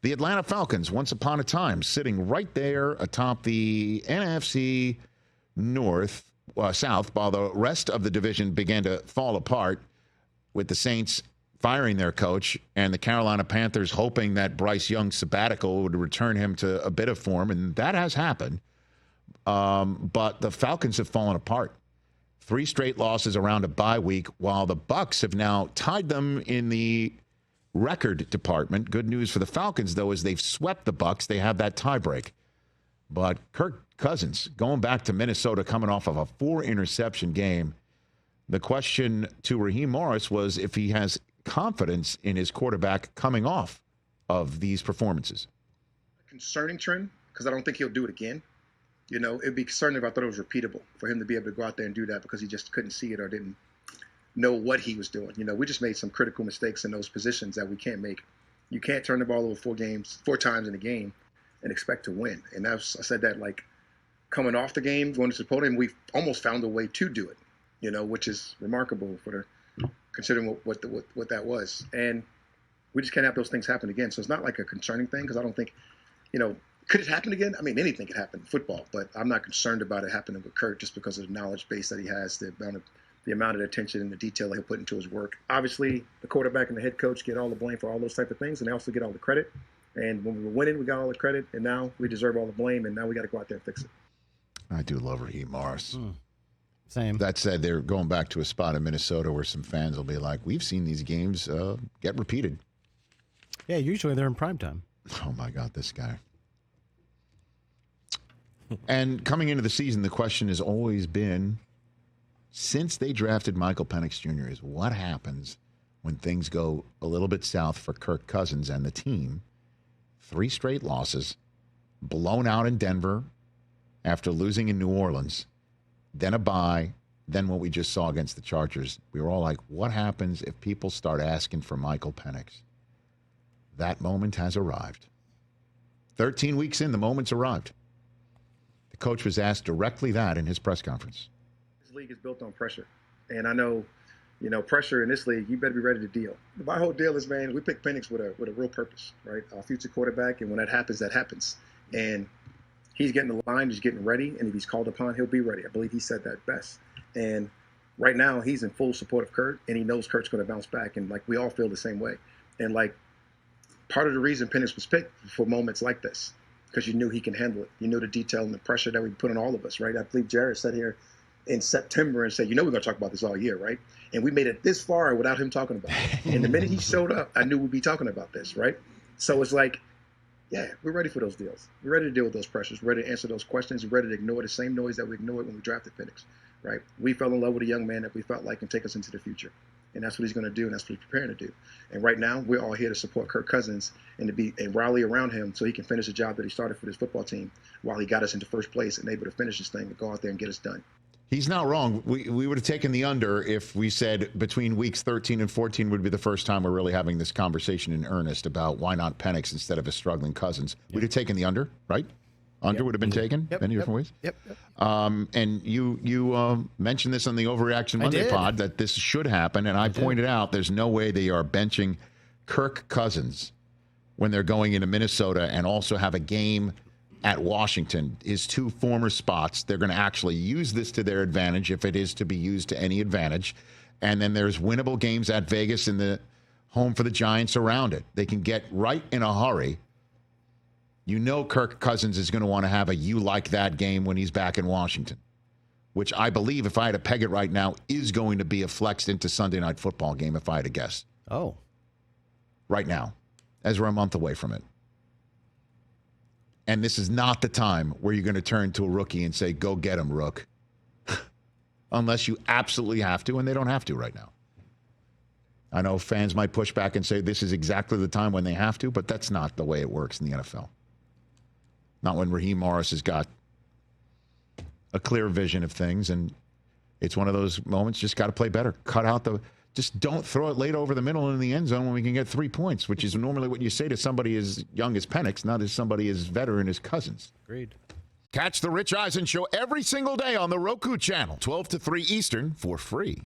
The Atlanta Falcons, once upon a time, sitting right there atop the NFC South, while the rest of the division began to fall apart with the Saints firing their coach and the Carolina Panthers hoping that Bryce Young's sabbatical would return him to a bit of form, and that has happened. But the Falcons have fallen apart. 3 straight losses around a bye week, while the Bucs have now tied them in the record department. Good news for the Falcons, though, is they've swept the Bucs. They have that tiebreak. But Kirk Cousins, going back to Minnesota, coming off of a 4-interception game, the question to Raheem Morris was if he has confidence in his quarterback coming off of these performances. Concerning trend, because I don't think he'll do it again. You know, it'd be concerning if I thought it was repeatable for him to be able to go out there and do that because he just couldn't see it or didn't know what he was doing. You know, we just made some critical mistakes in those positions that we can't make. You can't turn the ball over 4 times in a game and expect to win. And I said that like coming off the game, going to the podium, we've almost found a way to do it, you know, which is remarkable for considering what that was. And we just can't have those things happen again. So it's not like a concerning thing because I don't think, you know, could it happen again? I mean, anything could happen in football, but I'm not concerned about it happening with Kurt just because of the knowledge base that he has, the amount of attention and the detail that he'll put into his work. Obviously, the quarterback and the head coach get all the blame for all those type of things, and they also get all the credit. And when we were winning, we got all the credit, and now we deserve all the blame, and now we got to go out there and fix it. I do love Raheem Morris. Same. That said, they're going back to a spot in Minnesota where some fans will be like, we've seen these games get repeated. Yeah, usually they're in primetime. Oh, my God, this guy. And coming into the season, the question has always been, since they drafted Michael Penix Jr., is what happens when things go a little bit south for Kirk Cousins and the team? 3 straight losses, blown out in Denver after losing in New Orleans, then a bye, then what we just saw against the Chargers. We were all like, what happens if people start asking for Michael Penix? That moment has arrived. 13 weeks in, the moment's arrived. The coach was asked directly that in his press conference. This league is built on pressure. And I know, you know, pressure in this league, you better be ready to deal. My whole deal is, man, we pick Penix with a real purpose, right? Our future quarterback, and when that happens, that happens. And he's getting the line, he's getting ready, and if he's called upon, he'll be ready. I believe he said that best. And right now, he's in full support of Kurt, and he knows Kurt's going to bounce back. And, like, we all feel the same way. And, like, part of the reason Penix was picked for moments like this, because you knew he can handle it. You knew the detail and the pressure that we put on all of us, right? I believe Jared sat here in September and said, you know we're going to talk about this all year, right? And we made it this far without him talking about it. And the minute he showed up, I knew we'd be talking about this, right? So it's like, yeah, we're ready for those deals. We're ready to deal with those pressures. We're ready to answer those questions. We're ready to ignore the same noise that we ignored when we drafted Penix, right? We fell in love with a young man that we felt like can take us into the future. And that's what he's going to do, and that's what he's preparing to do. And right now, we're all here to support Kirk Cousins and rally around him so he can finish the job that he started for this football team while he got us into first place and able to finish this thing and go out there and get us done. He's not wrong. We would have taken the under if we said between weeks 13 and 14 would be the first time we're really having this conversation in earnest about why not Penix instead of a struggling Cousins. Yep. We'd have taken the under, right? Under would have been taken many different ways. Yep. And you mentioned this on the Overreaction Monday pod that this should happen, and I pointed out there's no way they are benching Kirk Cousins when they're going into Minnesota and also have a game at Washington, his 2 former spots. They're going to actually use this to their advantage if it is to be used to any advantage. And then there's winnable games at Vegas and the home for the Giants around it. They can get right in a hurry. You know Kirk Cousins is going to want to have a you like that game when he's back in Washington, which I believe, if I had to peg it right now, is going to be a flexed into Sunday Night Football game if I had to guess. Oh. Right now, as we're a month away from it. And this is not the time where you're going to turn to a rookie and say, go get him, Rook. Unless you absolutely have to, and they don't have to right now. I know fans might push back and say this is exactly the time when they have to, but that's not the way it works in the NFL. Not when Raheem Morris has got a clear vision of things, and it's one of those moments, just got to play better. Just don't throw it late over the middle in the end zone when we can get 3 points, which is normally what you say to somebody as young as Penix, not as somebody as veteran as Cousins. Agreed. Catch the Rich Eisen Show every single day on the Roku Channel, 12 to 3 Eastern, for free.